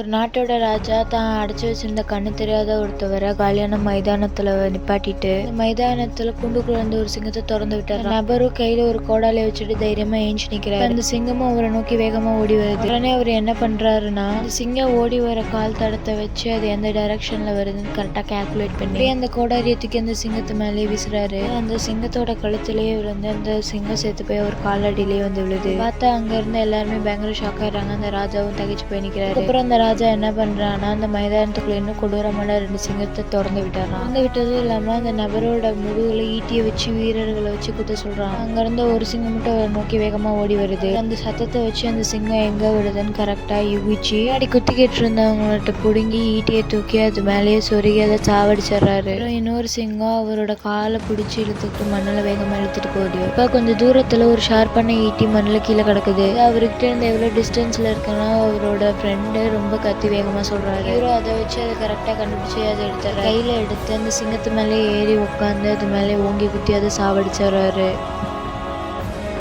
ஒரு நாட்டோட ராஜா தான் அடைச்சு வச்சிருந்த கண்ணு தெரியாத ஒருத்தவரை காலியான மைதானத்துல நிப்பாட்டிட்டு மைதானத்துல கூண்டுக்குள்ள இருந்து ஒரு சிங்கத்தை திறந்து விட்டார். நபரும் கையில ஒரு கோடாலியை வச்சுட்டு தைரியமா ஏஞ்சி நிக்கிறாரு. அந்த சிங்கமும் அவரை நோக்கி வேகமா ஓடி வருது. உடனே அவர் என்ன பண்றாருன்னா அந்த சிங்கம் ஓடி வர கால் தடத்தை வச்சு அது எந்த டைரக்ஷன்ல வருதுன்னு கரெக்டா கால்குலேட் பண்ணி அந்த கோடாரியை தூக்கி அந்த சிங்கத்து மேலே வீசுறாரு. அந்த சிங்கத்தோட கழுத்திலேயே விழுந்து அந்த சிங்கம் சேர்த்து போய் ஒரு காலடியிலேயே வந்து விழுது. பார்த்தா அங்க இருந்து எல்லாருமே பயங்கர ஷாக் ஆயிடுறாங்க. அந்த ராஜாவும் தகைச்சு போய் நிக்கிறாரு. அப்புறம் அந்த ராஜா என்ன பண்றான்னா அந்த மைதானத்துக்குள்ள இன்னும் கொடூரமான 2 சிங்கத்தை திறந்து விட்டாராம். திறந்து விட்டதும் இல்லாம அந்த நபரோட முதுகுல ஈட்டியை வச்சு வீரர்களை வச்சு குத்த சொல்றான். அங்க இருந்த ஒரு சிங்கம் மட்டும் அவரை நோக்கி வேகமா ஓடி வருது. அந்த சத்தத்தை வச்சு அந்த சிங்கம் எங்க விடுதுன்னு கரெக்டா யூகிச்சு அடி குத்திக்கிட்டு இருந்தவங்கள்ட்ட புடுங்கி ஈட்டியை தூக்கி அது மேலேயே சொருகி அதை சாவடிச்சிடுறாரு. இன்னொரு சிங்கம் அவரோட காலை பிடிச்சி இழுத்துட்டு மண்ணில் வேகமா இழுத்துட்டு போகுது. இப்ப கொஞ்சம் தூரத்துல ஒரு ஷார்ப்பான ஈட்டி மண்ணில் கீழே கிடக்குது. அவர்கிட்ட இருந்து எவ்வளவு டிஸ்டன்ஸ்ல இருக்குன்னா அவரோட ஃப்ரெண்டு ரொம்ப கத்தி வேகமா சொல்றாரு. இவரும் அதை வச்சு அதை கரெக்டா கண்டுபிடிச்சு அதை எடுத்துறாரு. கையில எடுத்து அந்த சிங்கத்து மேலே ஏறி உட்காந்து அது மேலே ஓங்கி குத்தி அதை சாவடிச்சிடுறாரு.